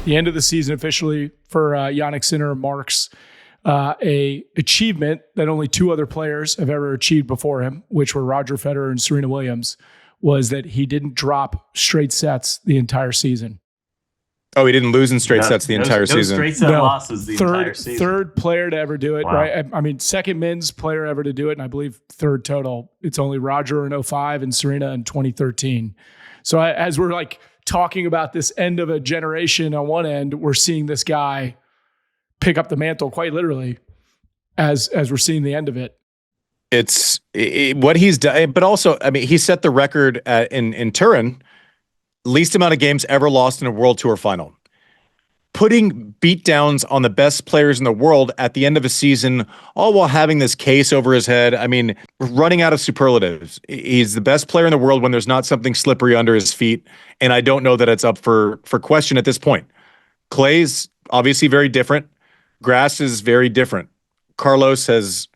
The end of the season officially for Jannik Sinner marks a achievement that only two other players have ever achieved before him, which were Roger Federer and Serena Williams, was that he didn't drop straight sets the entire season. Oh, he didn't lose in straight sets the entire season. Straight set losses the entire season. Third player to ever do it, right? I mean, second men's player ever to do it, and I believe third total. It's only Roger in 2005 and Serena in 2013. So as we're like talking about this end of a generation on one end, we're seeing this guy pick up the mantle quite literally as we're seeing the end of it. It's what he's done, but also, I mean, he set the record in Turin, least amount of games ever lost in a World Tour final. Putting beatdowns on the best players in the world at the end of a season, all while having this case over his head. I mean, running out of superlatives. He's the best player in the world when there's not something slippery under his feet, and I don't know that it's up for question at this point. Clay's obviously very different. Grass is very different. Carlos has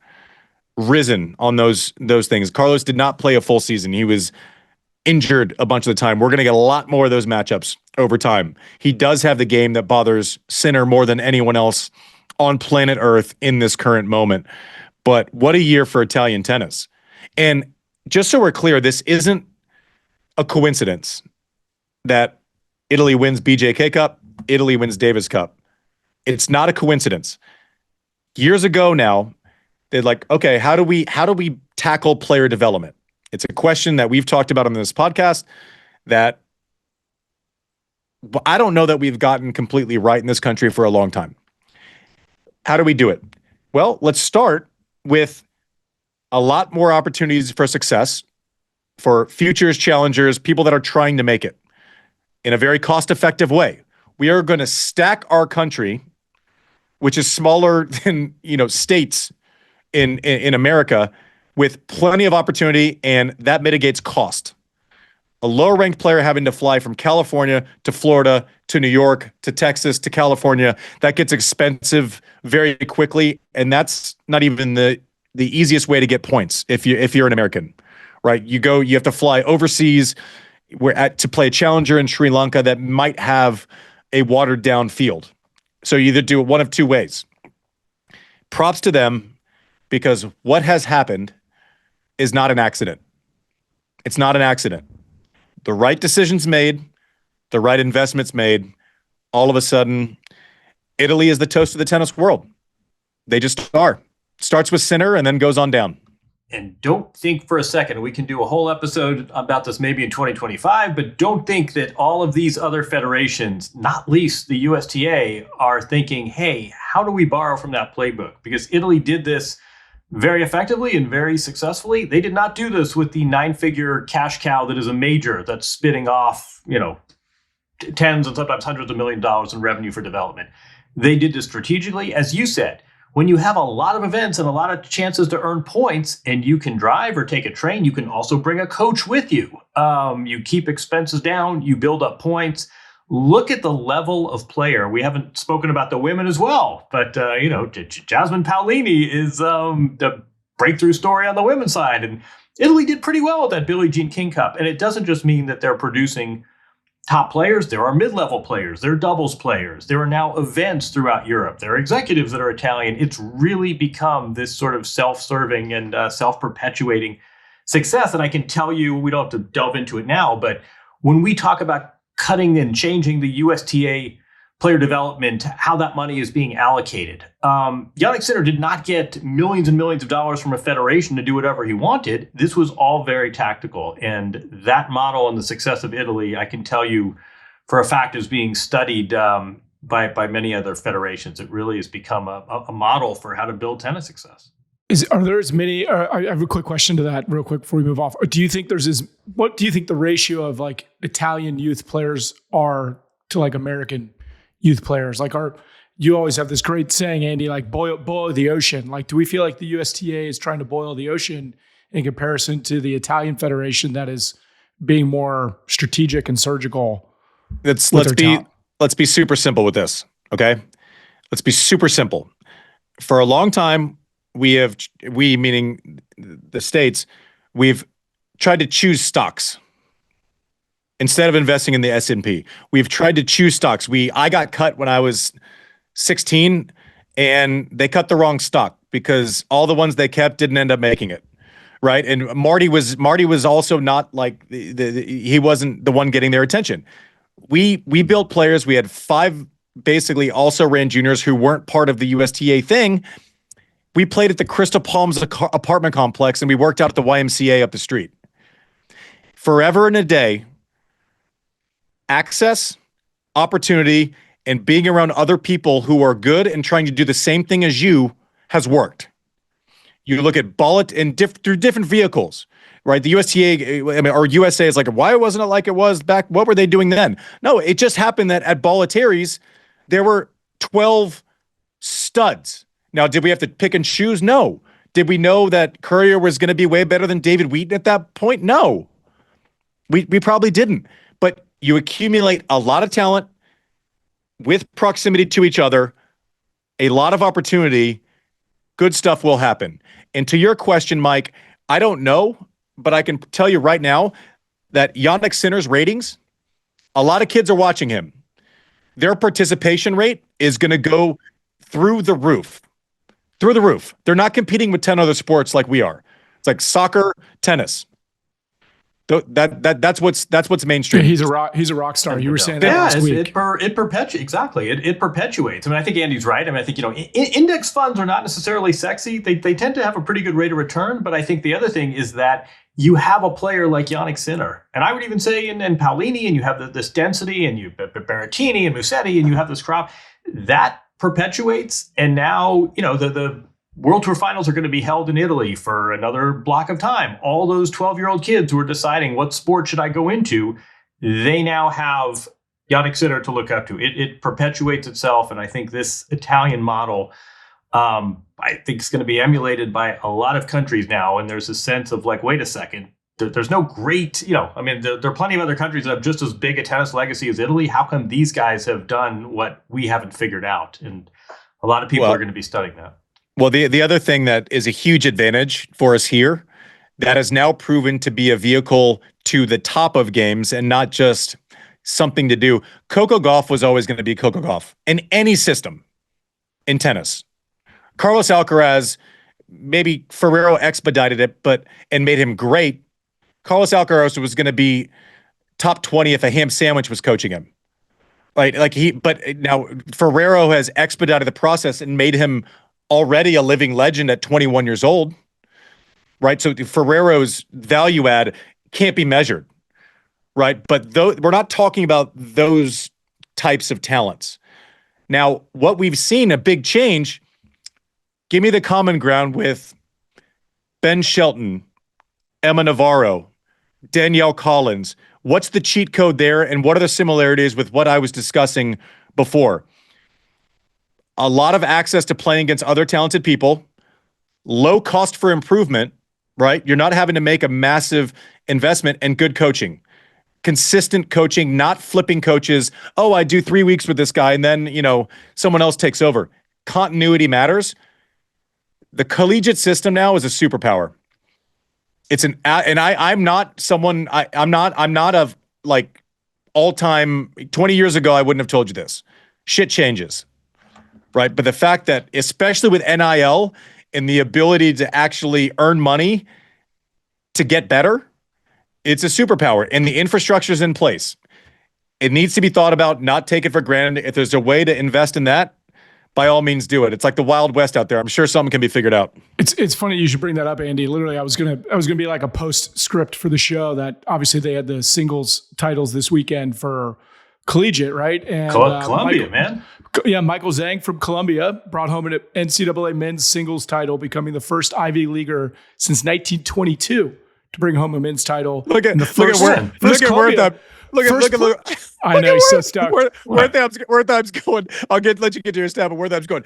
risen on those things. Carlos did not play a full season. He was injured a bunch of the time. We're going to get a lot more of those matchups over time. He does have the game that bothers Sinner more than anyone else on planet Earth in this current moment. But what a year for Italian tennis. And just so we're clear, this isn't a coincidence that Italy wins BJK Cup, Italy wins Davis Cup. It's not a coincidence. Years ago now, they're like, okay, how do we tackle player development? It's a question that we've talked about on this podcast that I don't know that we've gotten completely right in this country for a long time. How do we do it? Well, let's start with a lot more opportunities for success for futures, challengers, people that are trying to make it in a very cost-effective way. We are going to stack our country, which is smaller than, states in America, with plenty of opportunity, and that mitigates cost. A lower-ranked player having to fly from California to Florida to New York to Texas to California, that gets expensive very quickly, and that's not even the easiest way to get points if you're an American, right? You have to fly overseas to play a challenger in Sri Lanka that might have a watered-down field. So you either do it one of two ways. Props to them, because what has happened is not an accident. It's not an accident. The right decisions made, the right investments made, all of a sudden, Italy is the toast of the tennis world. They just are. Starts with Sinner and then goes on down. And don't think for a second, we can do a whole episode about this maybe in 2025, but don't think that all of these other federations, not least the USTA, are thinking, hey, how do we borrow from that playbook? Because Italy did this very effectively and very successfully. They did not do this with the 9-figure cash cow that is a major that's spitting off, tens and sometimes hundreds of millions of dollars in revenue for development. They did this strategically. As you said, when you have a lot of events and a lot of chances to earn points and you can drive or take a train, you can also bring a coach with you. You keep expenses down, you build up points. Look at the level of player. We haven't spoken about the women as well, but Jasmine Paolini is the breakthrough story on the women's side, and Italy did pretty well with that Billie Jean King Cup. And it doesn't just mean that they're producing top players. There are mid-level players. There are doubles players. There are now events throughout Europe. There are executives that are Italian. It's really become this sort of self-serving and self-perpetuating success. And I can tell you, we don't have to delve into it now, but when we talk about cutting and changing the USTA player development, how that money is being allocated. Jannik Sinner did not get millions and millions of dollars from a federation to do whatever he wanted. This was all very tactical. And that model and the success of Italy, I can tell you for a fact, is being studied by many other federations. It really has become a model for how to build tennis success. Are there as many? I have a quick question to that, real quick, before we move off. Do you think what do you think the ratio of like Italian youth players are to like American youth players? Like, you always have this great saying, Andy, like boil the ocean. Like, do we feel like the USTA is trying to boil the ocean in comparison to the Italian federation that is being more strategic and surgical? Let's be super simple with this, okay? Let's be super simple. For a long time, we meaning the States, we've tried to choose stocks. instead of investing in the S&P. We've tried to choose stocks. I got cut when I was 16, and they cut the wrong stock because all the ones they kept didn't end up making it. Right. And Marty was also not like he wasn't the one getting their attention. We built players. We had 5 basically also ran juniors who weren't part of the USTA thing. We played at the Crystal Palms apartment complex, and we worked out at the YMCA up the street. Forever and a day, access, opportunity, and being around other people who are good and trying to do the same thing as you has worked. You look at Bullet and through different vehicles, right? The USTA, or USA is like, why wasn't it like it was back? What were they doing then? No, it just happened that at Bolletari's, there were 12 studs. Now, did we have to pick and choose? No. Did we know that Courier was going to be way better than David Wheaton at that point? No. We probably didn't. But you accumulate a lot of talent with proximity to each other, a lot of opportunity, good stuff will happen. And to your question, Mike, I don't know, but I can tell you right now that Jannik Sinner's ratings, a lot of kids are watching him. Their participation rate is going to go through the roof. Through the roof. They're not competing with 10 other sports like we are. It's like soccer, tennis. That's what's mainstream. Yeah, he's a rock star. You were saying that last week. It perpetuates. Exactly. It perpetuates. I mean, I think Andy's right. I mean, I think, index funds are not necessarily sexy. They tend to have a pretty good rate of return. But I think the other thing is that you have a player like Jannik Sinner. And I would even say in Paolini, and you have this density, and you Berrettini and Musetti, and you have this crop. That perpetuates. And now, the World Tour finals are going to be held in Italy for another block of time. All those 12-year-old kids who are deciding what sport should I go into, they now have Jannik Sinner to look up to. It perpetuates itself, and I think this Italian model, I think is going to be emulated by a lot of countries now. And there's a sense of like, wait a second, there's no great, there are plenty of other countries that have just as big a tennis legacy as Italy. How come these guys have done what we haven't figured out? And a lot of people are going to be studying that. Well, the other thing that is a huge advantage for us here that has now proven to be a vehicle to the top of games and not just something to do. Coco Gauff was always going to be Coco Gauff in any system in tennis. Carlos Alcaraz, maybe Ferrero expedited it, and made him great. Carlos Alcaraz was going to be top 20 if a ham sandwich was coaching him. But now Ferrero has expedited the process and made him already a living legend at 21 years old, right? So Ferrero's value add can't be measured, right? But we're not talking about those types of talents. Now, what we've seen, a big change, give me the common ground with Ben Shelton, Emma Navarro, Danielle Collins. What's the cheat code there, and what are the similarities with what I was discussing before? A lot of access to playing against other talented people, low cost for improvement, right? You're not having to make a massive investment, and good coaching. Consistent coaching, not flipping coaches. Oh, I do 3 weeks with this guy and then, someone else takes over. Continuity matters. The collegiate system now is a superpower. I'm not of like all-time, 20 years ago, I wouldn't have told you this. Shit changes. Right. But the fact that, especially with NIL and the ability to actually earn money to get better, it's a superpower, and the infrastructure is in place. It needs to be thought about, not take it for granted. If there's a way to invest in that, by all means do it. It's like the Wild West out there. I'm sure something can be figured out. It's funny you should bring that up, Andy. Literally, I was gonna be like a postscript for the show that obviously they had the singles titles this weekend for collegiate, right? And Columbia, man. Yeah, Michael Zhang from Columbia brought home an NCAA men's singles title, becoming the first Ivy Leaguer since 1922 to bring home a men's title. Look at Wertheim. I know, he's so stoked. Wertheim's going. Let you get to your stab, but Wertheim's going.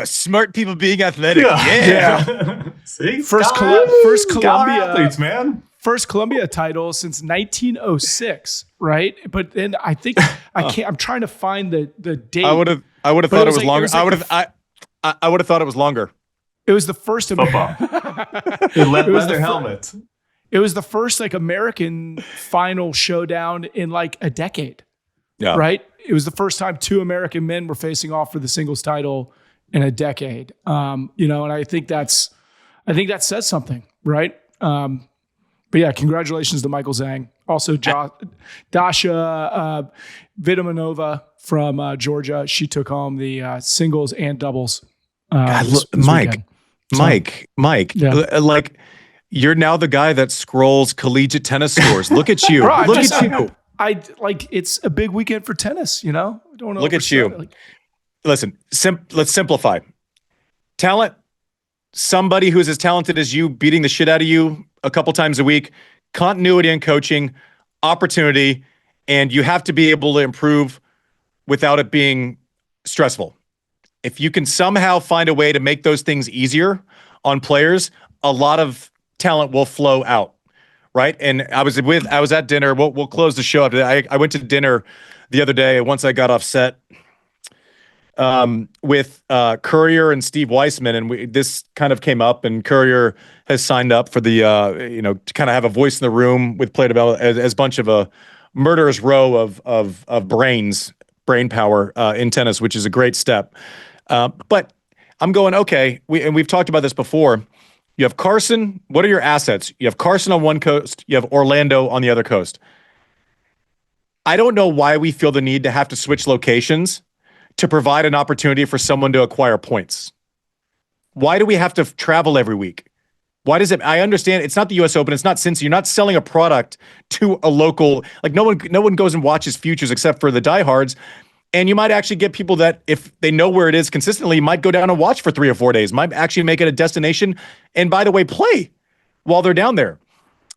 Smart people being athletic. Yeah. See, first Columbia athletes, man. First Columbia title since 1906, right? But then I think I'm trying to find the date. I would have thought it was longer. I would have thought it was longer. It was the first football. Leather helmets. it was the first like American final showdown in like a decade. Yeah. Right. It was the first time two American men were facing off for the singles title in a decade. And I think that says something, right? But yeah, congratulations to Michael Zhang. Also, Dasha Vidamanova from Georgia. She took home the singles and doubles. This Mike, yeah. like you're now the guy that scrolls collegiate tennis scores. Look at you. Bro, Look at you. I like it's a big weekend for tennis, I don't want to look at you. Listen, let's simplify. Talent, somebody who's as talented as you beating the shit out of you a couple times a week, continuity in coaching, opportunity, and you have to be able to improve without it being stressful. If you can somehow find a way to make those things easier on players, a lot of talent will flow out. Right. And I was at dinner. We'll close the show up. I went to dinner the other day once I got off set with Courier and Steve Weissman. And this kind of came up, and Courier has signed up for the, to kind of have a voice in the room with Play Develop as a bunch of a murderous row of brain power in tennis, which is a great step. But I'm going, okay. We've talked about this before. You have Carson. What are your assets? You have Carson on one coast. You have Orlando on the other coast. I don't know why we feel the need to have to switch locations to provide an opportunity for someone to acquire points. Why do we have to travel every week? Why does it? I understand it's not the U.S. Open. It's not Cincy. You're not selling a product to a local. Like no one goes and watches futures except for the diehards. And you might actually get people that, if they know where it is consistently, might go down and watch for 3 or 4 days, might actually make it a destination. And by the way, play while they're down there.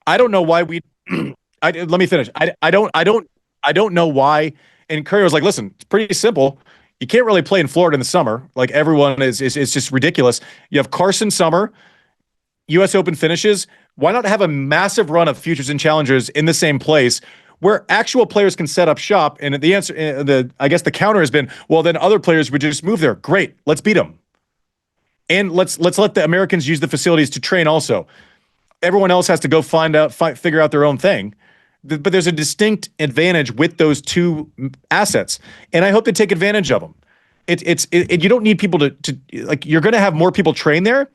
I don't know why let me finish. I don't know why. And Curry was like, listen, it's pretty simple. You can't really play in Florida in the summer. Like everyone is just ridiculous. You have Carson summer, U.S. Open finishes. Why not have a massive run of futures and challengers in the same place, where actual players can set up shop? And the answer, I guess the counter has been, well, then other players would just move there. Great, let's beat them, and let's let the Americans use the facilities to train. Also, everyone else has to go figure out their own thing. But there's a distinct advantage with those two assets, and I hope they take advantage of them. You don't need people to like. You're going to have more people train there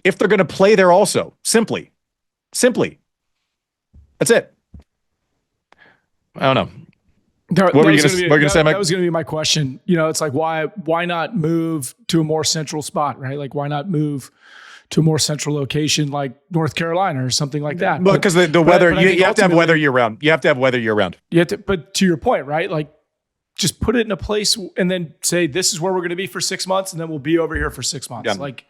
if they're going to play there also. Simply, that's it. I don't know. What were you going to say, Mike? That was going to be my question. It's like, why not move to a more central spot, right? Like, why not move to a more central location like North Carolina or something like that? Well, because the weather, you have to have weather year round. You have to have weather year round. But to your point, right? Like, just put it in a place and then say, this is where we're going to be for 6 months, and then we'll be over here for 6 months. Yeah. Like,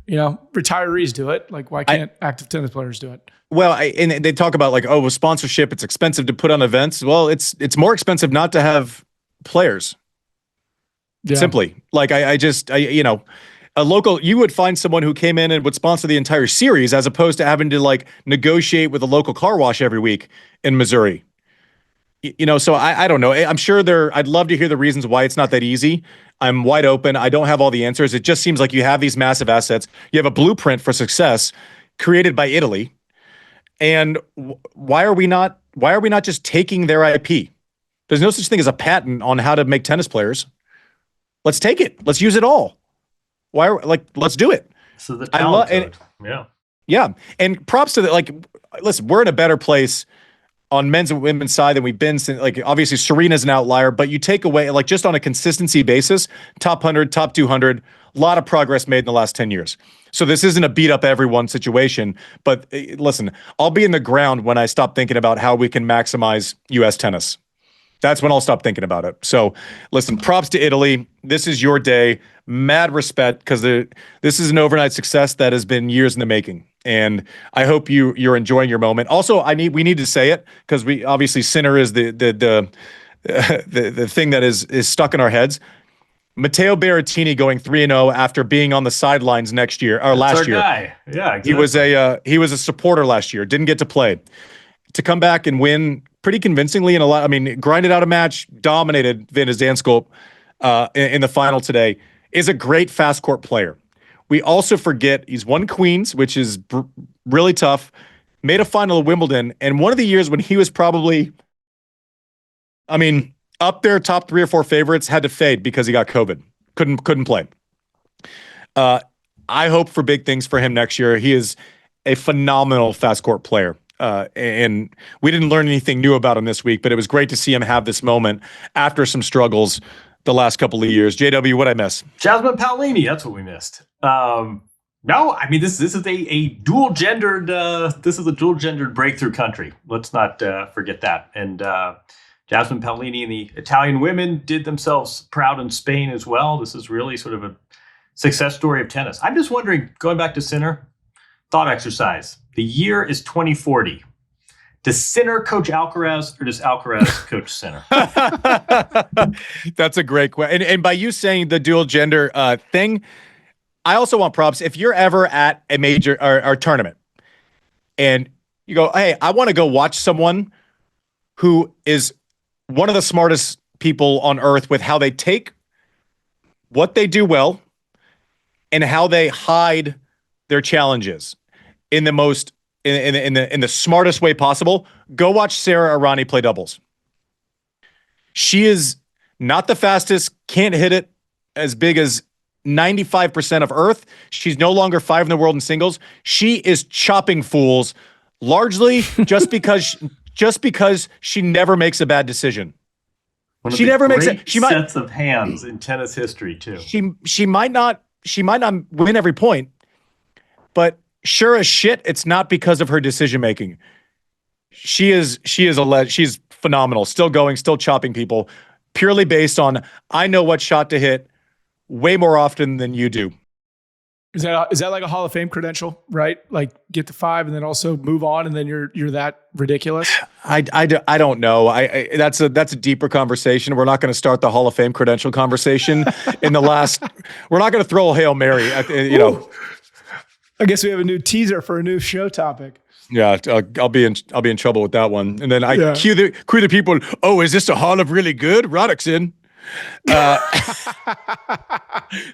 retirees do it. Like, why can't active tennis players do it? Well, and they talk about like, with sponsorship, it's expensive to put on events. Well, it's more expensive not to have players. Yeah. Simply, like a local, you would find someone who came in and would sponsor the entire series, as opposed to having to like negotiate with a local car wash every week in Missouri. So I don't know. I'm sure I'd love to hear the reasons why it's not that easy. I'm wide open. I don't have all the answers. It just seems like you have these massive assets. You have a blueprint for success created by Italy. And why are we not just taking their IP? There's no such thing as a patent on how to make tennis players. Let's take it. Let's use it all. Let's do it. So the talent yeah. And props to listen, we're in a better place on men's and women's side than we've been since, like, obviously Serena's an outlier, but you take away, like, just on a consistency basis, top 100, top 200, a lot of progress made in the last 10 years. So this isn't a beat up everyone situation, but listen, I'll be in the ground when I stop thinking about how we can maximize U.S. tennis. That's when I'll stop thinking about it. So listen, props to Italy. This is your day. Mad respect, because this is an overnight success that has been years in the making. And I hope you're enjoying your moment. Also, we need to say it, because we obviously Sinner is the thing that is stuck in our heads. Matteo Berrettini going 3-0 after being on the sidelines last year. Guy. Yeah, exactly. He was a supporter last year. Didn't get to play. To come back and win pretty convincingly in grinded out a match, dominated Van de Zandschulp in the final today. Is a great fast court player. We also forget he's won Queens, which is really tough. made a final of Wimbledon, and one of the years when he was probably, up there, top 3 or 4 favorites, had to fade because he got COVID. Couldn't play. I hope for big things for him next year. He is a phenomenal fast court player. And we didn't learn anything new about him this week, but it was great to see him have this moment after some struggles the last couple of years. JW, what'd I miss? Jasmine Paolini, that's what we missed. No, this is a dual gendered breakthrough country. Let's not forget that. And Jasmine Paolini and the Italian women did themselves proud in Spain as well. This is really sort of a success story of tennis. I'm just wondering, going back to Sinner, thought exercise. The year is 2040. Does Sinner coach Alcaraz or does Alcaraz coach Sinner? That's a great question. And by you saying the dual gender thing, I also want props. If you're ever at a major or tournament and you go, hey, I want to go watch someone who is one of the smartest people on earth with how they take what they do well and how they hide their challenges in the most in the smartest way possible, go watch Sarah Irani play doubles. She is not the fastest, can't hit it as big as 95% of Earth. She's no longer 5 in the world in singles. She is chopping fools largely just because she never makes a bad decision. She never makes it. She might sets of hands in tennis history too. She might not win every point, but sure as shit, it's not because of her decision making. She's phenomenal. Still going, still chopping people, purely based on I know what shot to hit way more often than you do. Is that like a Hall of Fame credential, right? Like get to 5 and then also move on, and then you're that ridiculous? I don't know. That's a deeper conversation. We're not going to start the Hall of Fame credential conversation in the last. We're not going to throw a Hail Mary at know. I guess we have a new teaser for a new show topic. Yeah, I'll be in trouble with that one. And then I cue the people. Oh, is this a Hall of Really Good? Roddick's in.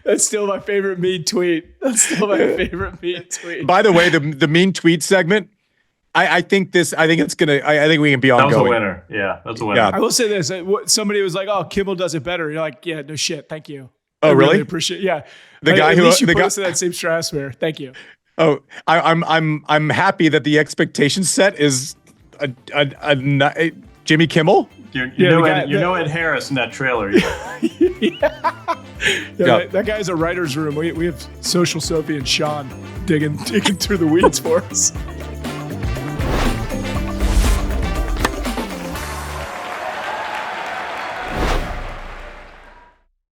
That's still my favorite mean tweet. By the way, the mean tweet segment, I think we can be ongoing. That was a winner. Yeah, that's a winner. Yeah. I will say this. Somebody was like, oh, Kimmel does it better. You're like, yeah, no shit. Thank you. Oh, really? Appreciate it. Yeah. The guy who put us in that same stratosphere. Thank you. Oh, I'm happy that the expectation set is a Jimmy Kimmel. You know Ed Harris in that trailer. That guy's a writer's room. We have Social Sophie and Sean digging through the weeds for us.